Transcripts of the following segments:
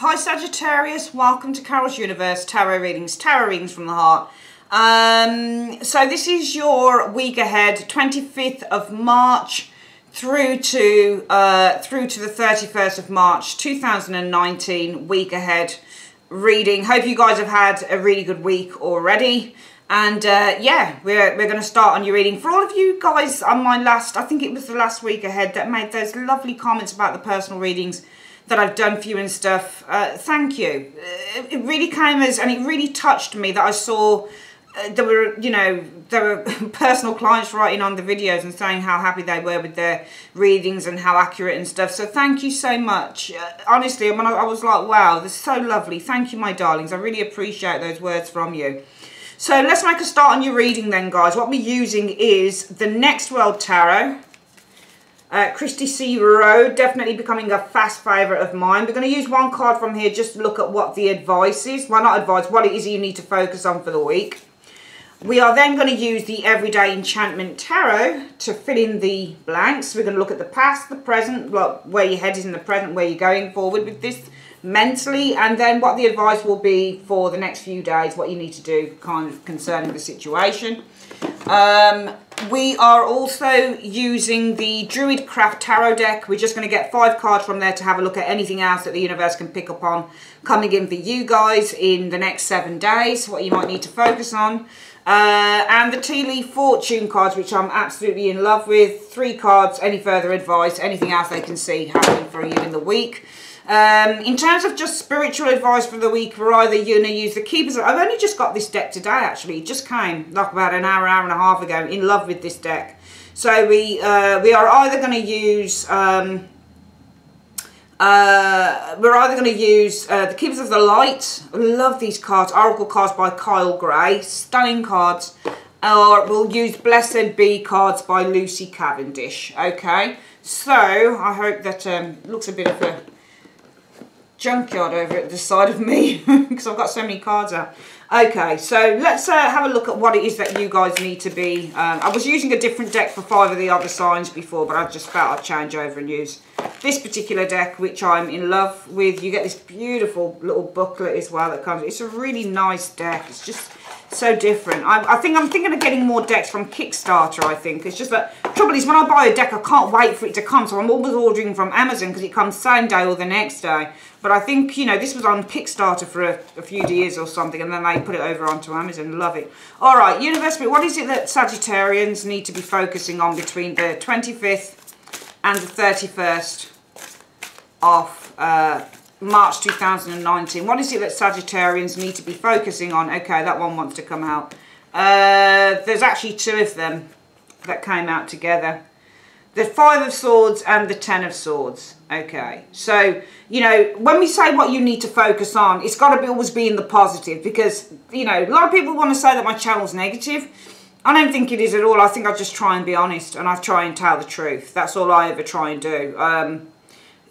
Hi Sagittarius, welcome to Carol's Universe, Tarot Readings from the Heart. So this is your week ahead, 25th of March through to the 31st of March 2019, week ahead reading. Hope you guys have had a really good week already. And yeah, we're going to start on your reading. For all of you guys on my last, I think it was the last week ahead, that made those lovely comments about the personal readings that I've done for you and stuff, thank you. It really came as, and it really touched me that I saw there were personal clients writing on the videos and saying how happy they were with their readings and how accurate and stuff. So thank you so much. Honestly, I was like, wow, this is so lovely. Thank you, my darlings. I really appreciate those words from you. So let's make a start on your reading then, guys. What we're using is the Next World Tarot. Christy C. Rowe, definitely becoming a fast favourite of mine. We're going to use one card from here just to look at what the advice is. Well, not advice, what it is you need to focus on for the week. We are then going to use the Everyday Enchantment Tarot to fill in the blanks. We're going to look at the past, the present, well, where your head is in the present, where you're going forward with this mentally, and then what the advice will be for the next few days, what you need to do kind of concerning the situation. We are also using the Druidcraft Tarot deck. We're just going to get 5 cards from there to have a look at anything else that the universe can pick up on coming in for you guys in the next 7 days, what you might need to focus on. And the Tea Leaf Fortune cards, which I'm absolutely in love with. 3 cards, any further advice, anything else they can see happening for you in the week. In terms of just spiritual advice for the week, we're either going to use the Keepers. I've only just got this deck today, actually. It just came like about an hour and a half ago. In love with this deck. So we are either going to use the Keepers of the Light. I love these cards. Oracle cards by Kyle Gray. Stunning cards. Or we'll use Blessed Be cards by Lucy Cavendish. Okay. So I hope that looks a bit of a junkyard over at the side of me because I've got so many cards out. Okay, so let's have a look at what it is that you guys need to be. I was using a different deck for 5 of the other signs before, but I just felt I'd change over and use this particular deck, which I'm in love with. You get this beautiful little booklet as well that comes. It's a really nice deck. It's just so different. I'm thinking of getting more decks from Kickstarter, I think. It's just that the trouble is when I buy a deck, I can't wait for it to come. So I'm always ordering from Amazon because it comes same day or the next day. But I think, you know, this was on Kickstarter for a few years or something, and then they put it over onto Amazon. Love it. All right, Universe, what is it that Sagittarians need to be focusing on between the 25th and the 31st of March 2019? What is it that Sagittarians need to be focusing on? Okay, that one wants to come out. There's actually 2 of them that came out together. The 5 of Swords and the 10 of Swords. Okay, so, you know, when we say what you need to focus on, it's got to always be in the positive because, you know, a lot of people want to say that my channel's negative. I don't think it is at all. I think I just try and be honest and I try and tell the truth. That's all I ever try and do.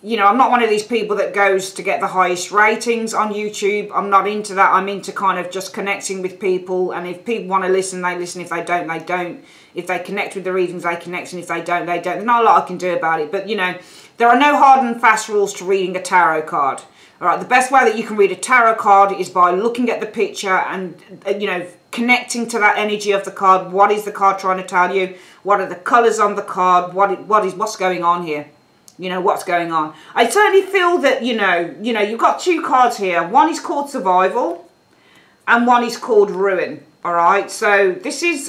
You know, I'm not one of these people that goes to get the highest ratings on YouTube. I'm not into that. I'm into kind of just connecting with people. And if people want to listen, they listen. If they don't, they don't. If they connect with the readings, they connect. And if they don't, they don't. There's not a lot I can do about it. But, you know, there are no hard and fast rules to reading a tarot card. All right, the best way that you can read a tarot card is by looking at the picture and, you know, connecting to that energy of the card. What is the card trying to tell you? What are the colours on the card? What's going on here? You know, what's going on. I certainly feel that, you know, you've got 2 cards here. One is called Survival and one is called Ruin. All right, so this is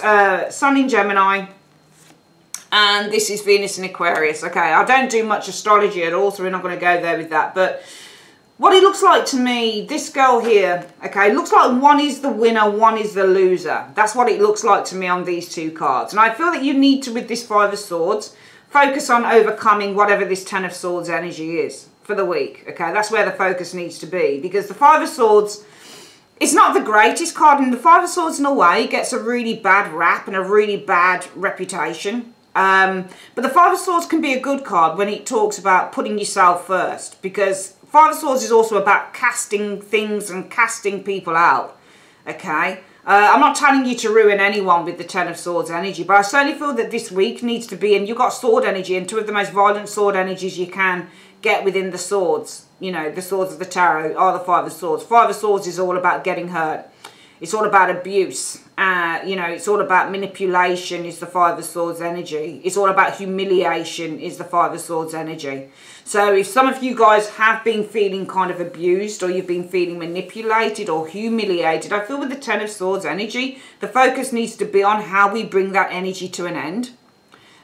Sun in Gemini and this is Venus in Aquarius. Okay, I don't do much astrology at all, so we're not going to go there with that. But what it looks like to me, this girl here, okay, it looks like one is the winner, one is the loser. That's what it looks like to me on these 2 cards. And I feel that you need to, with this 5 of Swords, focus on overcoming whatever this 10 of Swords energy is for the week. Okay, that's where the focus needs to be. Because the 5 of Swords, it's not the greatest card. And the 5 of Swords, in a way, gets a really bad rap and a really bad reputation. But the 5 of Swords can be a good card when it talks about putting yourself first. Because 5 of Swords is also about casting things and casting people out. Okay. I'm not telling you to ruin anyone with the 10 of Swords energy, but I certainly feel that this week needs to be, and you've got sword energy, and 2 of the most violent sword energies you can get within the swords. You know, the swords of the tarot are the Five of Swords. Five of Swords is all about getting hurt. It's all about abuse. You know, it's all about manipulation is the Five of Swords energy. It's all about humiliation is the Five of Swords energy. So if some of you guys have been feeling kind of abused, or you've been feeling manipulated or humiliated, I feel with the Ten of Swords energy, the focus needs to be on how we bring that energy to an end.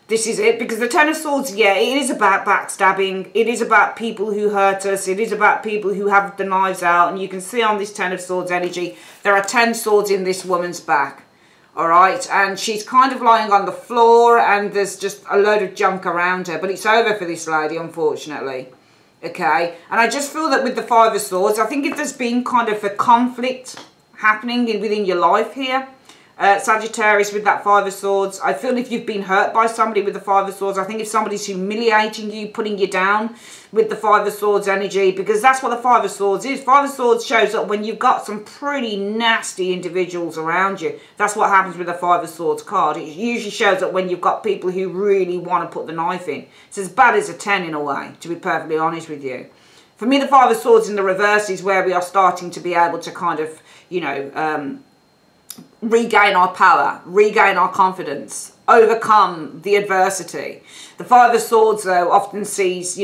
This is it, because the Ten of Swords, yeah, it is about backstabbing. It is about people who hurt us. It is about people who have the knives out. And you can see on this Ten of Swords energy, there are 10 swords in this woman's back. All right, and she's kind of lying on the floor, and there's just a load of junk around her. But it's over for this lady, unfortunately. Okay, and I just feel that with the Five of Swords, I think if there's been kind of a conflict happening within your life here, Sagittarius, with that Five of Swords, I feel if you've been hurt by somebody with the Five of Swords, I think if somebody's humiliating you, putting you down with the Five of Swords energy, because that's what the Five of Swords is. Five of Swords shows up when you've got some pretty nasty individuals around you. That's what happens with the Five of Swords card. It usually shows up when you've got people who really want to put the knife in. It's as bad as a 10 in a way, to be perfectly honest with you. For me, the Five of Swords in the reverse is where we are starting to be able to kind of, you know, regain our power, regain our confidence, overcome the adversity. The Five of Swords, though, often sees,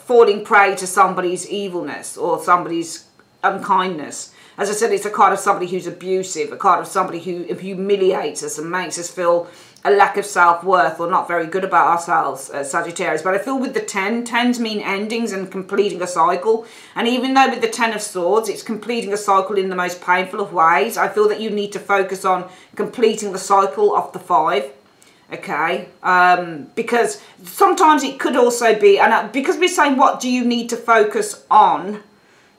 falling prey to somebody's evilness or somebody's unkindness. As I said, it's a card of somebody who's abusive, a card of somebody who humiliates us and makes us feel a lack of self-worth or not very good about ourselves, Sagittarius. But I feel with the 10, 10s mean endings and completing a cycle. And even though with the 10 of Swords, it's completing a cycle in the most painful of ways, I feel that you need to focus on completing the cycle of the 5. Okay, because sometimes it could also be, and because we're saying what do you need to focus on,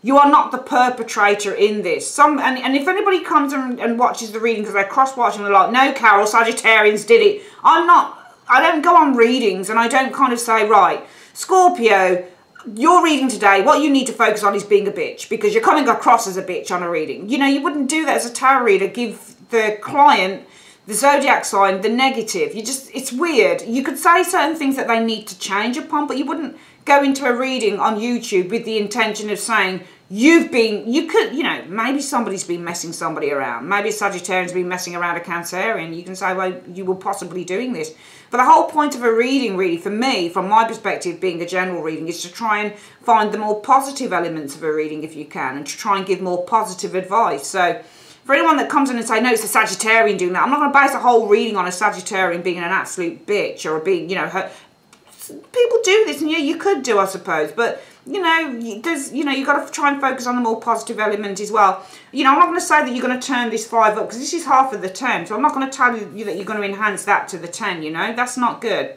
you are not the perpetrator in this. And if anybody comes and watches the reading because they're cross-watching, they're like, no, Carol, Sagittarians did it. I don't go on readings and I don't kind of say, right, Scorpio, your reading today, what you need to focus on is being a bitch, because you're coming across as a bitch on a reading. You know, you wouldn't do that as a tarot reader, give the client the zodiac sign, the negative. It's weird. You could say certain things that they need to change upon, but you wouldn't go into a reading on YouTube with the intention of saying, maybe somebody's been messing somebody around. Maybe a Sagittarian's been messing around a Cancerian. You can say, well, you were possibly doing this. But the whole point of a reading, really, for me, from my perspective, being a general reading, is to try and find the more positive elements of a reading if you can, and to try and give more positive advice. So for anyone that comes in and say, no, it's a Sagittarian doing that, I'm not going to base a whole reading on a Sagittarian being an absolute bitch or being, people do this, and yeah, you could do, I suppose, but you've got to try and focus on the more positive element as well. I'm not going to say that you're going to turn this 5 up, because this is half of the 10, so I'm not going to tell you that you're going to enhance that to the 10. That's not good.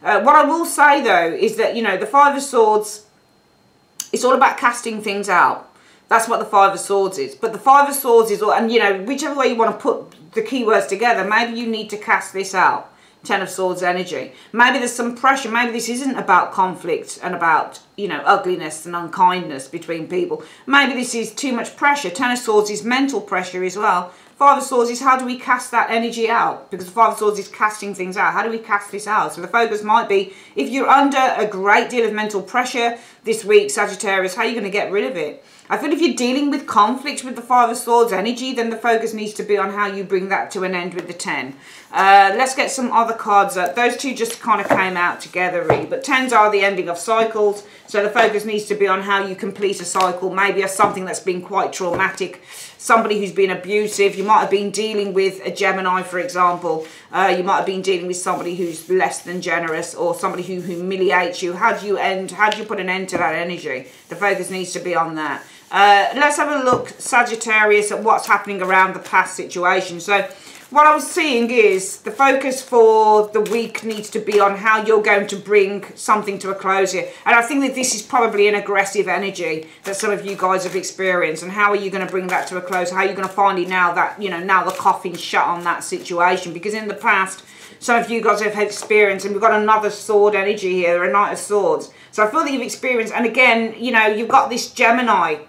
What I will say though is that the 5 of Swords, it's all about casting things out. That's what the 5 of Swords is. But the 5 of Swords is all, and whichever way you want to put the keywords together, maybe you need to cast this out. 10 of Swords energy. Maybe there's some pressure. Maybe this isn't about conflict and about, ugliness and unkindness between people. Maybe this is too much pressure. 10 of Swords is mental pressure as well. 5 of Swords is how do we cast that energy out? Because the 5 of Swords is casting things out. How do we cast this out? So the focus might be, if you're under a great deal of mental pressure this week, Sagittarius, how are you going to get rid of it? I feel if you're dealing with conflict with the 5 of Swords energy, then the focus needs to be on how you bring that to an end with the 10. Let's get some other cards up. Those two just kind of came out together, really. But 10s are the ending of cycles, so the focus needs to be on how you complete a cycle. Maybe as something that's been quite traumatic, somebody who's been abusive. You might have been dealing with a Gemini, for example. You might have been dealing with somebody who's less than generous, or somebody who humiliates you. How do you put an end to that energy? The focus needs to be on that. Let's have a look, Sagittarius, at what's happening around the past situation. So what I was seeing is the focus for the week needs to be on how you're going to bring something to a close here. And I think that this is probably an aggressive energy that some of you guys have experienced. And how are you going to bring that to a close? How are you going to find it now that, now the coffin's shut on that situation? Because in the past, some of you guys have had experience, and we've got another sword energy here, a Knight of Swords. So I feel that you've experienced, and again, you've got this Gemini.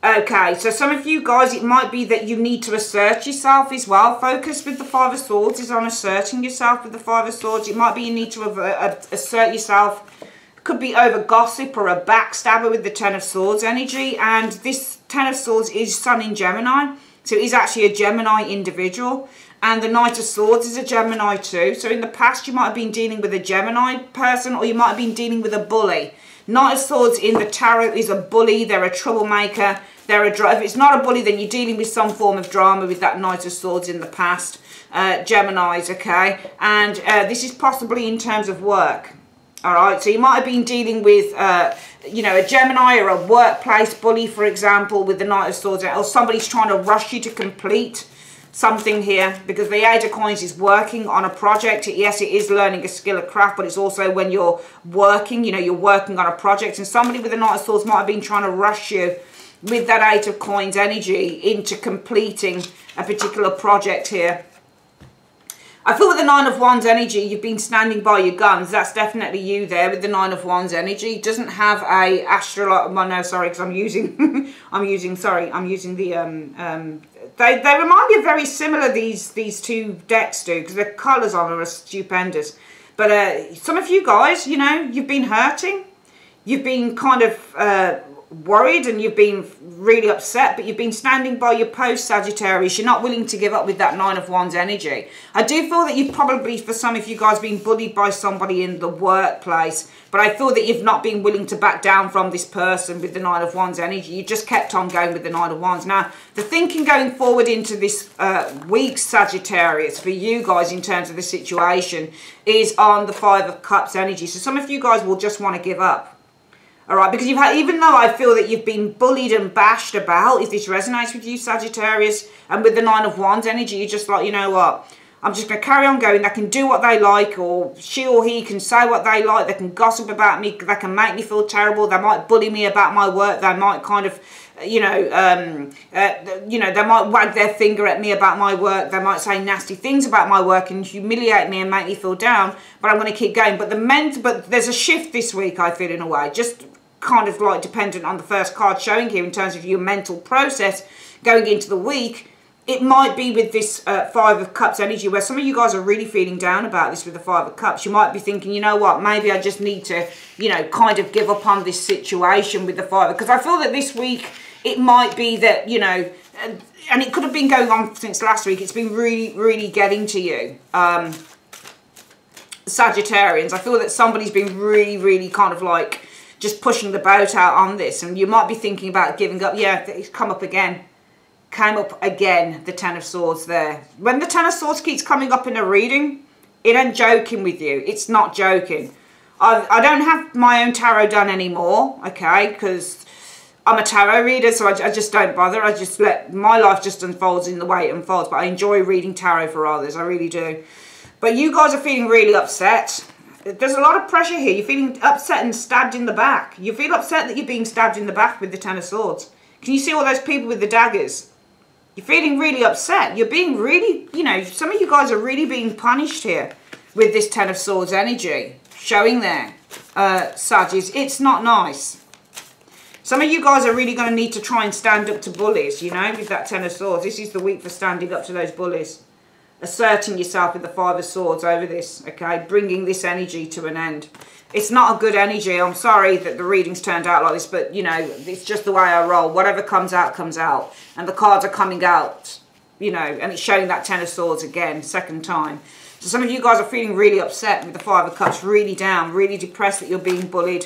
Okay, so some of you guys, it might be that you need to assert yourself as well. Focus with the 5 of Swords is on asserting yourself with the 5 of Swords. It might be you need to assert yourself Could be over gossip or a backstabber with the Ten of Swords energy. And this Ten of Swords is Sun in Gemini. So it is actually a Gemini individual. And the Knight of Swords is a Gemini too. So in the past you might have been dealing with a Gemini person, or you might have been dealing with a bully. Knight of Swords in the tarot is a bully. They're a troublemaker. If it's not a bully, then you're dealing with some form of drama with that Knight of Swords in the past. Geminis, okay? And this is possibly in terms of work. All right, so you might have been dealing with, you know, a Gemini or a workplace bully, for example, with the Knight of Swords, or somebody's trying to rush you to complete something here, because the Eight of Coins is working on a project. Yes, it is learning a skill, a craft, but it's also when you're working, you know, you're working on a project, and somebody with the Knight of Swords might have been trying to rush you with that Eight of Coins energy into completing a particular project here. I feel with the Nine of Wands energy, you've been standing by your guns. That's definitely you there with the Nine of Wands energy. It doesn't have a astrology. Well, no, sorry, because I'm using, I'm using the, they remind me of very similar, these two decks do, because the colours on them are stupendous. But some of you guys, you know, you've been hurting. You've been kind of worried, and you've been really upset, but you've been standing by your post, Sagittarius. You're not willing to give up with that Nine of Wands energy. I do feel that you've probably, for some of you guys, been bullied by somebody in the workplace, but I feel that you've not been willing to back down from this person with the Nine of Wands energy. You just kept on going with the Nine of Wands. Now, the thinking going forward into this week, Sagittarius, for you guys in terms of the situation, is on the Five of Cups energy. So some of you guys will just want to give up. All right, because you've had, even though I feel that you've been bullied and bashed about, if this resonates with you, Sagittarius, and with the Nine of Wands energy, you're just like, you know what, I'm just going to carry on going. They can do what they like, or she or he can say what they like. They can gossip about me. They can make me feel terrible. They might bully me about my work. They might kind of, you know, they might wag their finger at me about my work. They might say nasty things about my work and humiliate me and make me feel down. But I'm going to keep going. But there's a shift this week, I feel, in a way. Just kind of like dependent on the first card showing here in terms of your mental process going into the week. It might be with this Five of Cups energy, where some of you guys are really feeling down about this with the Five of Cups. You might be thinking, you know what, maybe I just need to, you know, kind of give up on this situation with the Five. Because I feel that this week, it might be that, you know, and it could have been going on since last week. It's been really, really getting to you. Sagittarians, I feel that somebody's been really, really kind of like just pushing the boat out on this, and you might be thinking about giving up. Yeah, it's come up again. Came up again, the Ten of Swords there. When the Ten of Swords keeps coming up in a reading, it ain't joking with you. It's not joking. I don't have my own tarot done anymore, okay, because I'm a tarot reader, so I just don't bother. I just let my life just unfolds in the way it unfolds, but I enjoy reading tarot for others. I really do. But you guys are feeling really upset. There's a lot of pressure here. You're feeling upset and stabbed in the back. You feel upset that you're being stabbed in the back with the Ten of Swords. Can you see all those people with the daggers? You're feeling really upset. You're being really, you know, some of you guys are really being punished here with this Ten of Swords energy showing there, Saggies. It's not nice. Some of you guys are really going to need to try and stand up to bullies, you know, with that Ten of Swords. This is the week for standing up to those bullies. Asserting yourself with the Five of Swords over this, okay? Bringing this energy to an end. It's not a good energy. I'm sorry that the readings turned out like this, but, you know, it's just the way I roll. Whatever comes out, comes out. And the cards are coming out, you know, and it's showing that Ten of Swords again, second time. So some of you guys are feeling really upset with the Five of Cups, really down, really depressed that you're being bullied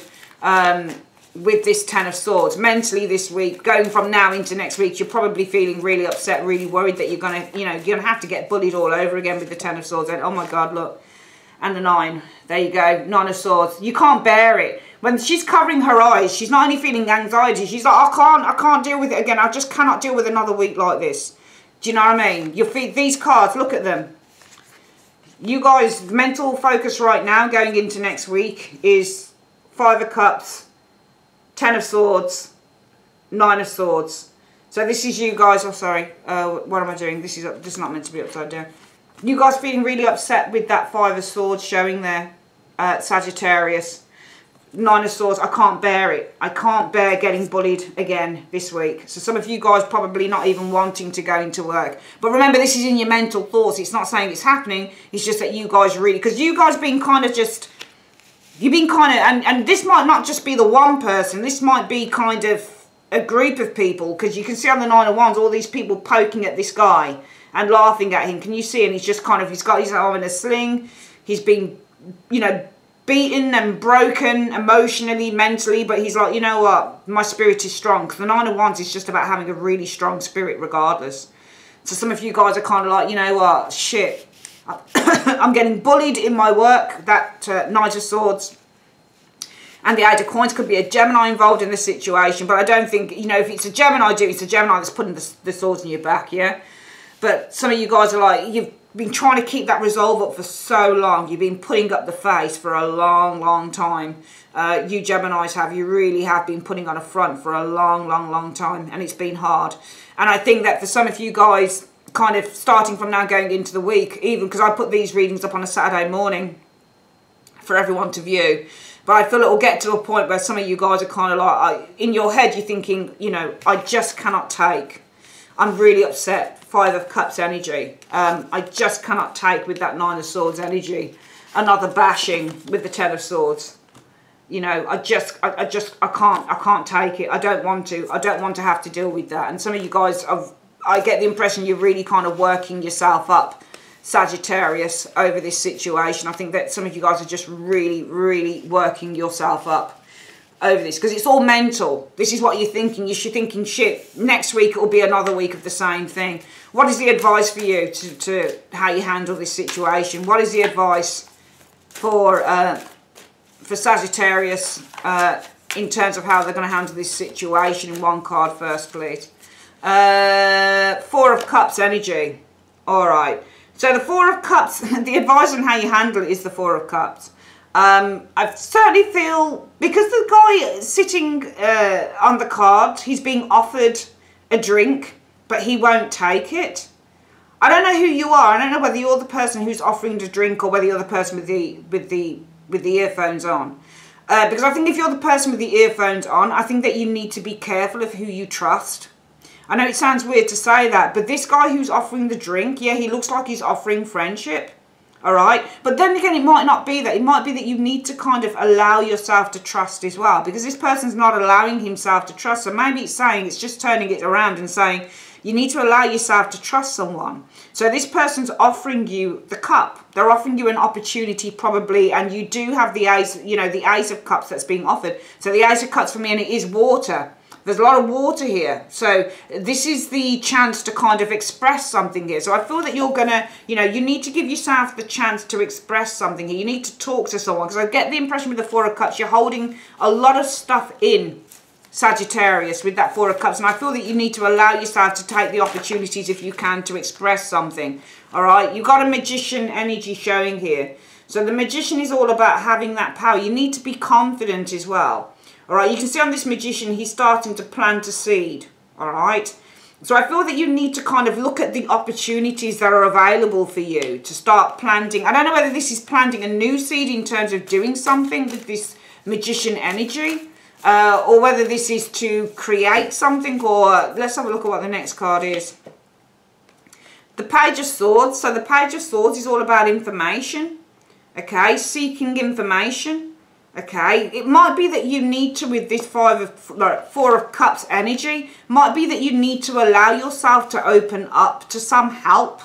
with this Ten of Swords. Mentally this week, going from now into next week, you're probably feeling really upset, really worried that you're going to, you know, you're going to have to get bullied all over again with the Ten of Swords. And oh my God, look. And the Nine. There you go. Nine of Swords. You can't bear it. When she's covering her eyes, she's not only feeling anxiety, she's like, I can't deal with it again. I just cannot deal with another week like this. Do you know what I mean? These cards, look at them. You guys, mental focus right now going into next week is Five of Cups, Ten of Swords, Nine of Swords. So this is you guys. Oh, sorry. What am I doing? This is not meant to be upside down. You guys feeling really upset with that Five of Swords showing there, Sagittarius. Nine of Swords. I can't bear it. I can't bear getting bullied again this week. So some of you guys probably not even wanting to go into work. But remember, this is in your mental thoughts. It's not saying it's happening. It's just that you guys really, because you guys been kind of just you've been kind of, and this might not just be the one person, this might be kind of a group of people, because you can see on the Nine of Wands all these people poking at this guy and laughing at him. Can you see? And he's just kind of, he's got his arm in a sling, he's been, you know, beaten and broken emotionally, mentally, but he's like, you know what, my spirit is strong. Because the Nine of Wands is just about having a really strong spirit regardless. So some of you guys are kind of like, you know what, shit, I'm getting bullied in my work. That Knight of Swords and the Eight of Coins could be a Gemini involved in the situation, but I don't think, you know, if it's a Gemini, it's a Gemini that's putting the swords in your back, yeah? But some of you guys are like, you've been trying to keep that resolve up for so long. You've been putting up the face for a long, long time. You Geminis have. You really have been putting on a front for a long, long, long time. And it's been hard. And I think that for some of you guys, kind of starting from now going into the week, even because I put these readings up on a Saturday morning for everyone to view. But I feel it will get to a point where some of you guys are kind of like, in your head, you're thinking, you know, I just cannot take. I'm really upset. Five of Cups energy. I just cannot take with that Nine of Swords energy another bashing with the Ten of Swords. You know, I can't take it. I don't want to. I don't want to have to deal with that. And some of you guys, I get the impression you're really kind of working yourself up, Sagittarius, over this situation. I think that some of you guys are just really, really working yourself up over this, because it's all mental. This is what you're thinking. You're thinking, shit, next week it will be another week of the same thing. What is the advice for you to how you handle this situation? What is the advice for Sagittarius in terms of how they're going to handle this situation? In one card first, please. Four of Cups energy. All right. So the Four of Cups, the advice on how you handle it is the Four of Cups. I certainly feel, because the guy sitting on the card, he's being offered a drink, but he won't take it. I don't know who you are. I don't know whether you're the person who's offering the drink or whether you're the person with the earphones on. Because I think if you're the person with the earphones on, I think that you need to be careful of who you trust. I know it sounds weird to say that, but this guy who's offering the drink, yeah, he looks like he's offering friendship. All right, but then again, it might not be that. It might be that you need to kind of allow yourself to trust as well, because this person's not allowing himself to trust. So maybe it's saying, it's just turning it around and saying, you need to allow yourself to trust someone. So this person's offering you the cup. They're offering you an opportunity probably, and you do have the Ace, you know, the Ace of Cups that's being offered. So the Ace of Cups for me, and it is water. There's a lot of water here. So this is the chance to kind of express something here. So I feel that you're going to, you know, you need to give yourself the chance to express something here. You need to talk to someone. Because I get the impression with the Four of Cups, you're holding a lot of stuff in, Sagittarius, with that Four of Cups. And I feel that you need to allow yourself to take the opportunities, if you can, to express something. All right? You've got a Magician energy showing here. So the Magician is all about having that power. You need to be confident as well. All right, you can see on this Magician, he's starting to plant a seed, all right? So I feel that you need to kind of look at the opportunities that are available for you to start planting. I don't know whether this is planting a new seed in terms of doing something with this Magician energy, or whether this is to create something, or let's have a look at what the next card is. The Page of Swords. So the Page of Swords is all about information, okay? Seeking information. Okay, it might be that you need to, with this Four of Cups energy, might be that you need to allow yourself to open up to some help,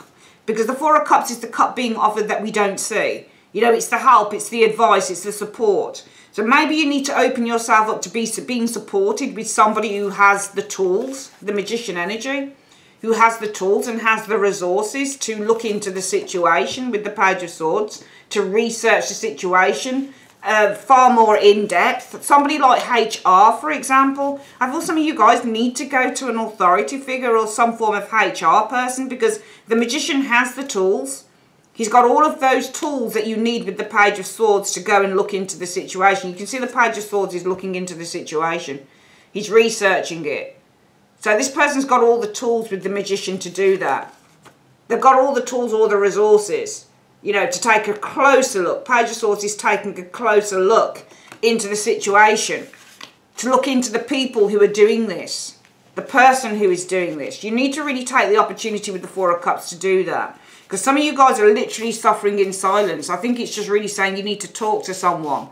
because the Four of Cups is the cup being offered that we don't see. You know, it's the help, it's the advice, it's the support. So maybe you need to open yourself up to being supported with somebody who has the tools, the Magician energy, who has the tools and has the resources to look into the situation with the Page of Swords, to research the situation, far more in depth. Somebody like HR, for example. I feel some of you guys need to go to an authority figure or some form of HR person, because the Magician has the tools. He's got all of those tools that you need with the Page of Swords to go and look into the situation. You can see the Page of Swords is looking into the situation. He's researching it. So this person's got all the tools with the Magician to do that. They've got all the tools, all the resources, you know, to take a closer look. Page of Swords is taking a closer look into the situation, to look into the people who are doing this, the person who is doing this. You need to really take the opportunity with the Four of Cups to do that, because some of you guys are literally suffering in silence. I think it's just really saying you need to talk to someone.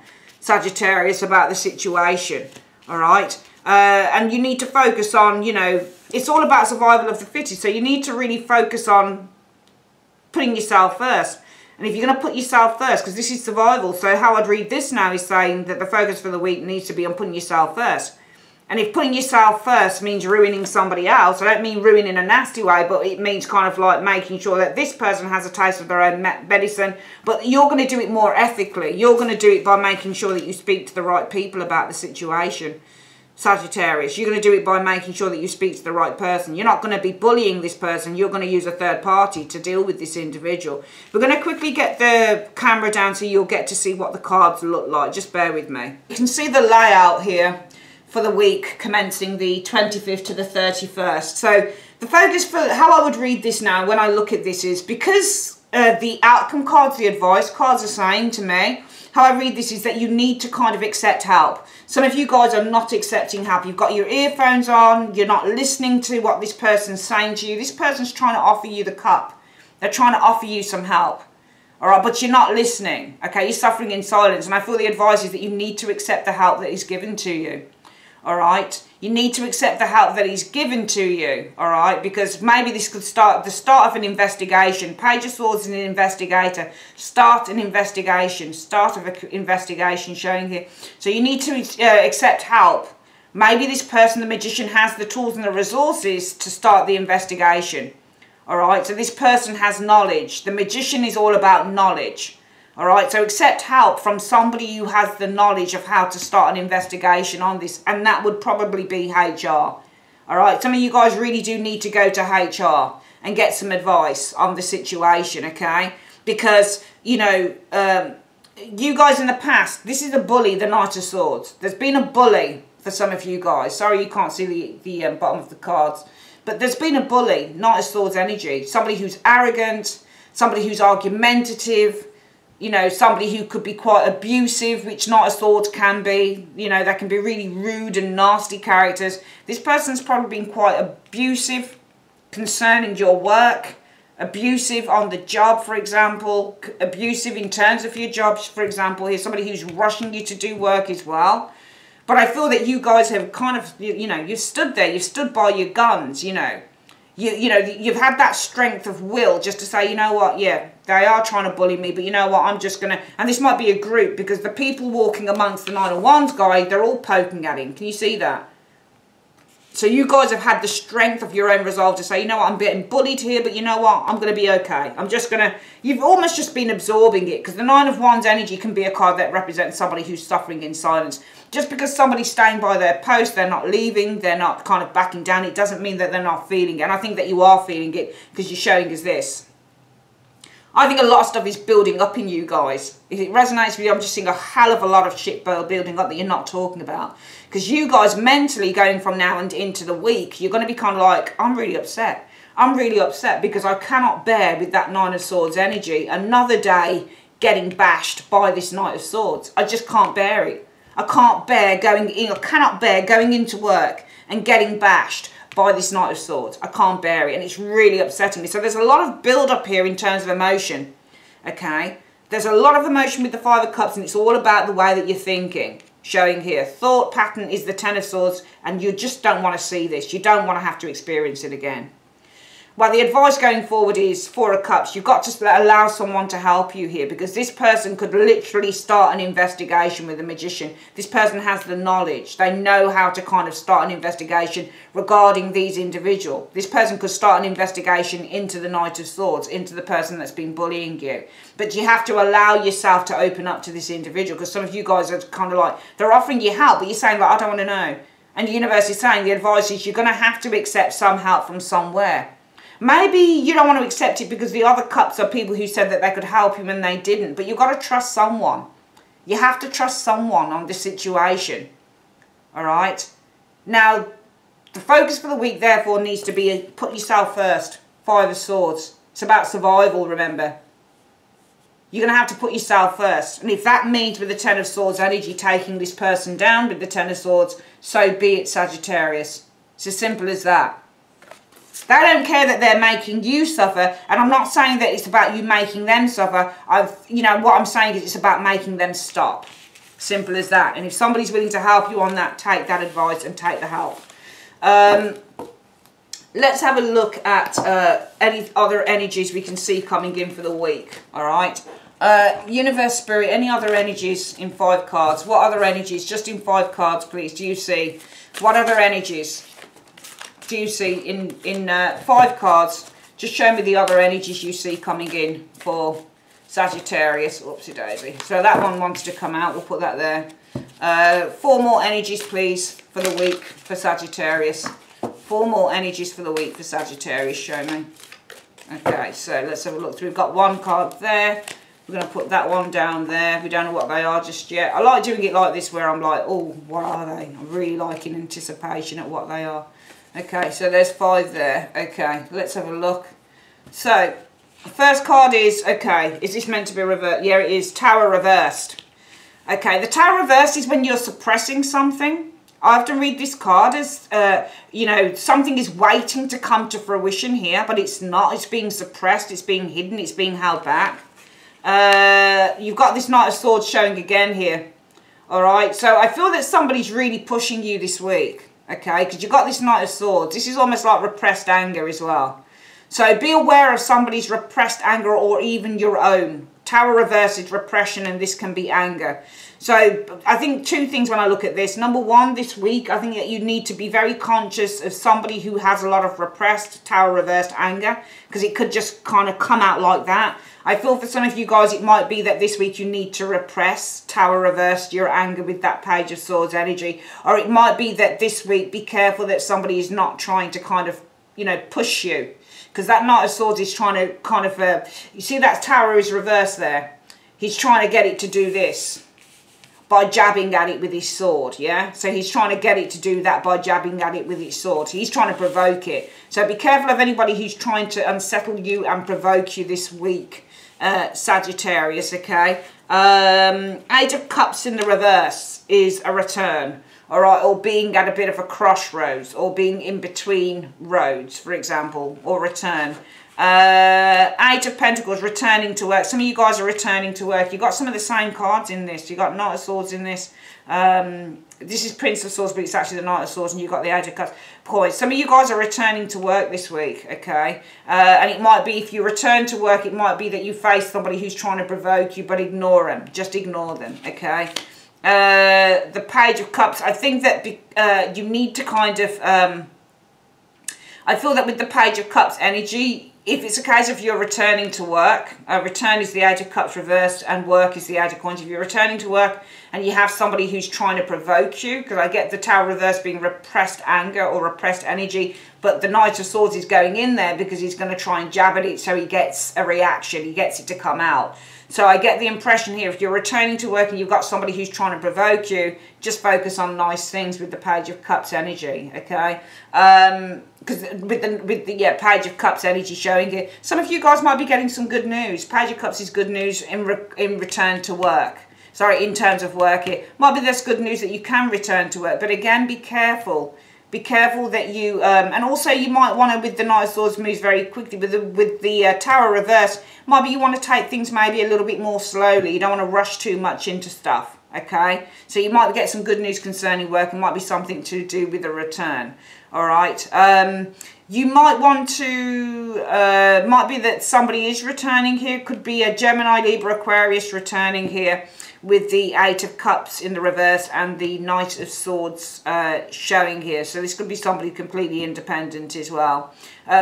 Sagittarius, about the situation. All right. And you need to focus on, you know, it's all about survival of the fittest. So you need to really focus on putting yourself first. And if you're going to put yourself first, because this is survival, so how I'd read this now is saying that the focus for the week needs to be on putting yourself first. And if putting yourself first means ruining somebody else, I don't mean ruin in a nasty way, but it means kind of like making sure that this person has a taste of their own medicine, but you're going to do it more ethically. You're going to do it by making sure that you speak to the right people about the situation. Sagittarius, you're going to do it by making sure that you speak to the right person. You're not going to be bullying this person. You're going to use a third party to deal with this individual. We're going to quickly get the camera down so you'll get to see what the cards look like. Just bear with me. You can see the layout here for the week commencing the 25th to the 31st. So the focus for how I would read this now when I look at this is because the outcome cards, the advice cards are saying to me, how I read this is that you need to kind of accept help. Some of you guys are not accepting help. You've got your earphones on. You're not listening to what this person's saying to you. This person's trying to offer you the cup. They're trying to offer you some help. All right, but you're not listening. Okay, you're suffering in silence. And I feel the advice is that you need to accept the help that is given to you. All right, you need to accept the help that is given to you. All right, because maybe this could start the start of an investigation. Page of Swords is an investigator. Start an investigation. Start of an investigation showing here. So you need to accept help. Maybe this person, the magician, has the tools and the resources to start the investigation. All right, so this person has knowledge. The magician is all about knowledge. All right, so accept help from somebody who has the knowledge of how to start an investigation on this, and that would probably be HR. All right, some of you guys really do need to go to HR and get some advice on the situation, okay? Because, you know, you guys in the past, this is a bully, the Knight of Swords. There's been a bully for some of you guys. Sorry you can't see the bottom of the cards. But there's been a bully, Knight of Swords energy. Somebody who's arrogant, somebody who's argumentative, you know, somebody who could be quite abusive, which Knight of Swords can be. You know, they can be really rude and nasty characters. This person's probably been quite abusive concerning your work, abusive on the job, for example, abusive in terms of your jobs, for example. Here's somebody who's rushing you to do work as well. But I feel that you guys have kind of, you know, you've stood there, you've stood by your guns, you know. You know, you've had that strength of will just to say, you know what, yeah, they are trying to bully me, but you know what, I'm just going to, and this might be a group, because the people walking amongst the Nine of Wands guy, they're all poking at him. Can you see that? So you guys have had the strength of your own resolve to say, you know what, I'm getting bullied here, but you know what, I'm going to be okay. I'm just going to, you've almost just been absorbing it, because the Nine of Wands energy can be a card that represents somebody who's suffering in silence. Just because somebody's staying by their post, they're not leaving, they're not kind of backing down, it doesn't mean that they're not feeling it. And I think that you are feeling it, because you're showing us this. I think a lot of stuff is building up in you guys. If it resonates with you, I'm just seeing a hell of a lot of shit building up that you're not talking about. Because you guys mentally going from now and into the week, you're going to be kind of like, I'm really upset. I'm really upset because I cannot bear with that Nine of Swords energy another day getting bashed by this Knight of Swords. I just can't bear it. I can't bear going in, I cannot bear going into work and getting bashed by this Knight of Swords. I can't bear it, and it's really upsetting me. So there's a lot of build up here in terms of emotion, okay? There's a lot of emotion with the Five of Cups, and it's all about the way that you're thinking. Showing here, thought pattern is the Ten of Swords, and you just don't want to see this. You don't want to have to experience it again. Well, the advice going forward is Four of Cups. You've got to allow someone to help you here, because this person could literally start an investigation with a magician. This person has the knowledge. They know how to kind of start an investigation regarding these individuals. This person could start an investigation into the Knight of Swords, into the person that's been bullying you. But you have to allow yourself to open up to this individual, because some of you guys are kind of like, they're offering you help, but you're saying, like, I don't want to know. And the universe is saying the advice is you're going to have to accept some help from somewhere. Maybe you don't want to accept it because the other cups are people who said that they could help you and they didn't. But you've got to trust someone. You have to trust someone on this situation. All right? Now, the focus for the week, therefore, needs to be put yourself first. Five of Swords. It's about survival, remember. You're going to have to put yourself first. And if that means with the Ten of Swords energy taking this person down with the Ten of Swords, so be it, Sagittarius. It's as simple as that. They don't care that they're making you suffer, and I'm not saying that it's about you making them suffer. You know, what I'm saying is it's about making them stop. Simple as that. And if somebody's willing to help you on that, take that advice and take the help. Let's have a look at any other energies we can see coming in for the week. All right. Universe, Spirit, any other energies in 5 cards? What other energies, just in 5 cards, please, do you see? What other energies do you see in 5 cards? Just show me the other energies you see coming in for Sagittarius. Oopsie daisy. So that one wants to come out. We'll put that there. 4 more energies, please, for the week for Sagittarius. 4 more energies for the week for Sagittarius. Show me. Okay, so let's have a look through. We've got 1 card there. We're going to put that one down there. We don't know what they are just yet. I like doing it like this where I'm like, oh, what are they? I'm really liking anticipation at what they are. Okay, so there's 5 there. Okay, let's have a look. So, the first card is, okay, is this meant to be reversed? Yeah, it is. Tower reversed. Okay, the Tower reversed is when you're suppressing something. I often read this card as, you know, something is waiting to come to fruition here, but it's not. It's being suppressed. It's being hidden. It's being held back. You've got this Knight of Swords showing again here. All right, so I feel that somebody's really pushing you this week. Okay, because you've got this Knight of Swords. This is almost like repressed anger as well. So be aware of somebody's repressed anger or even your own. Tower reverse is repression and this can be anger. So I think 2 things when I look at this. Number 1, this week, I think that you need to be very conscious of somebody who has a lot of repressed tower reversed anger, because it could just kind of come out like that. I feel for some of you guys, it might be that this week you need to repress, tower reversed, your anger with that Page of Swords energy. Or it might be that this week, be careful that somebody is not trying to kind of, you know, push you. Because that Knight of Swords is trying to kind of, you see that tower is reversed there. He's trying to get it to do this by jabbing at it with his sword, yeah? So he's trying to get it to do that by jabbing at it with his sword. He's trying to provoke it. So be careful of anybody who's trying to unsettle you and provoke you this week, Sagittarius, okay? 8 of Cups in the reverse is a return, all right? Or being at a bit of a crossroads, or being in between roads, for example, or return. 8 of Pentacles, returning to work. Some of you guys are returning to work. You've got some of the same cards in this. You've got Knight of Swords in this. This is Prince of Swords, but it's actually the Knight of Swords, and you've got the 8 of Cups. Points. Some of you guys are returning to work this week, okay? And it might be, if you return to work, it might be that you face somebody who's trying to provoke you, but ignore them. Just ignore them, okay? The Page of Cups, I think that you need to kind of... I feel that with the Page of Cups energy, if it's a case of you're returning to work, return is the 8 of Cups reversed and work is the 8 of Coins. If you're returning to work and you have somebody who's trying to provoke you, because I get the Tower reversed being repressed anger or repressed energy, but the Knight of Swords is going in there because he's going to try and jab at it so he gets a reaction, he gets it to come out. So I get the impression here, if you're returning to work and you've got somebody who's trying to provoke you, just focus on nice things with the Page of Cups energy, okay? Because with the Page of Cups energy showing it, some of you guys might be getting some good news. Page of Cups is good news in return to work. Sorry, in terms of work, it might be that's good news that you can return to work. But again, be careful. Be careful that you, and also you might want to, with the Knight of Swords, moves very quickly. With the Tower reverse, might be you want to take things maybe a little bit more slowly. You don't want to rush too much into stuff, okay? So you might get some good news concerning work. It might be something to do with a return, all right? You might want to, might be that somebody is returning here. Could be a Gemini, Libra, Aquarius returning here, with the 8 of Cups in the reverse and the Knight of Swords showing here. So this could be somebody completely independent as well.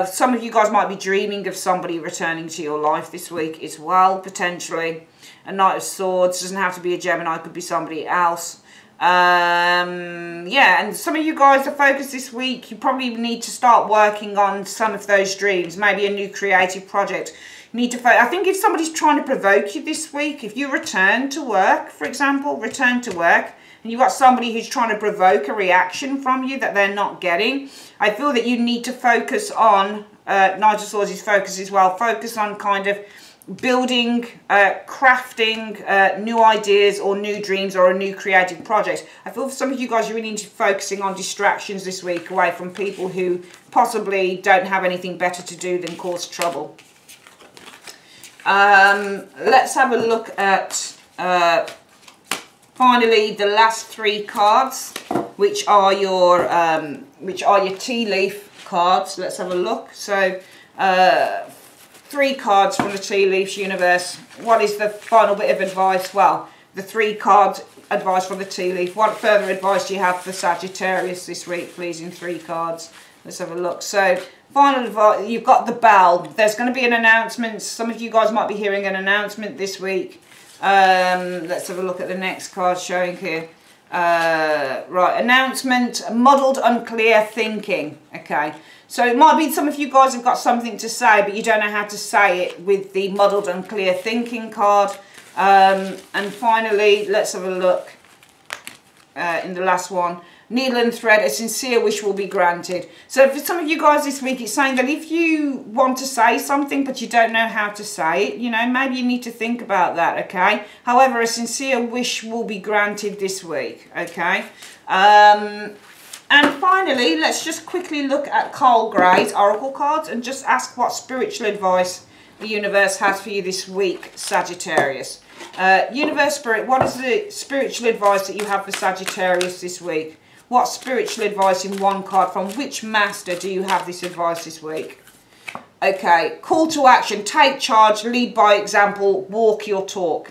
Some of you guys might be dreaming of somebody returning to your life this week as well, potentially. A Knight of Swords doesn't have to be a Gemini, it could be somebody else. Yeah, and some of you guys are focused this week. You probably need to start working on some of those dreams, maybe a new creative project. Need to I think if somebody's trying to provoke you this week, if you return to work, for example, return to work, and you've got somebody who's trying to provoke a reaction from you that they're not getting, I feel that you need to focus on, Knight of Swords' focus as well, focus on kind of building, crafting new ideas or new dreams or a new creative project. I feel for some of you guys, you really need to be focusing on distractions this week away from people who possibly don't have anything better to do than cause trouble. Let's have a look at finally, the last 3 cards, which are your tea leaf cards. Let's have a look. So, 3 cards from the tea leaves universe. What is the final bit of advice? Well, the 3 card advice from the tea leaf. What further advice do you have for Sagittarius this week, please, in 3 cards? Let's have a look. So, final advice, you've got the bell. There's going to be an announcement. Some of you guys might be hearing an announcement this week. Let's have a look at the next card showing here. Right, announcement, muddled, unclear thinking. Okay, so it might be some of you guys have got something to say, but you don't know how to say it with the muddled, unclear thinking card. And finally, let's have a look in the last one. Needle and thread, a sincere wish will be granted. So for some of you guys this week, it's saying that if you want to say something but you don't know how to say it, you know, maybe you need to think about that, okay? However, a sincere wish will be granted this week, okay? And finally, let's just quickly look at Carl Gray's Oracle cards and just ask what spiritual advice the universe has for you this week, Sagittarius. Universe Spirit, what is the spiritual advice that you have for Sagittarius this week? What spiritual advice in 1 card? From which master do you have this advice this week? Okay, call to action, take charge, lead by example, walk your talk.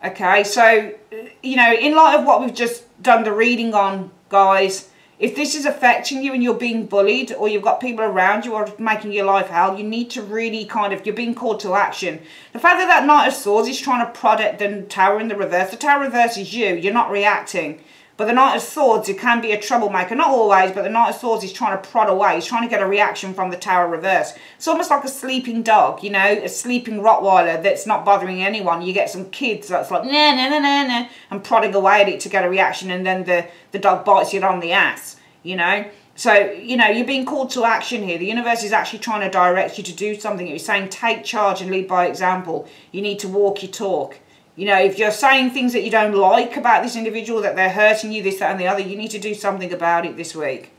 Okay, so, you know, in light of what we've just done the reading on, guys, if this is affecting you and you're being bullied or you've got people around you who are making your life hell, you need to really kind of, you're being called to action. The fact that that Knight of Swords is trying to prod at the Tower in the reverse, the Tower reverse is you're not reacting. But the Knight of Swords, it can be a troublemaker. Not always, but the Knight of Swords is trying to prod away. He's trying to get a reaction from the Tower reverse. It's almost like a sleeping dog, you know, a sleeping Rottweiler that's not bothering anyone. You get some kids that's like, nah, nah, nah, nah, nah, and prodding away at it to get a reaction, and then the dog bites you on the ass, you know. So, you know, you're being called to action here. The universe is actually trying to direct you to do something. It's saying take charge and lead by example. You need to walk your talk. You know, if you're saying things that you don't like about this individual, that they're hurting you, this, that and the other, you need to do something about it this week.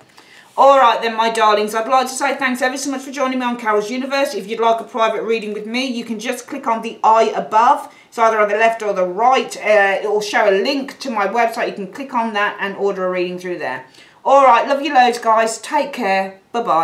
All right then, my darlings, I'd like to say thanks ever so much for joining me on Carol's Universe. If you'd like a private reading with me, you can just click on the eye above. It's either on the left or the right. It will show a link to my website. You can click on that and order a reading through there. All right, love you loads, guys. Take care. Bye-bye.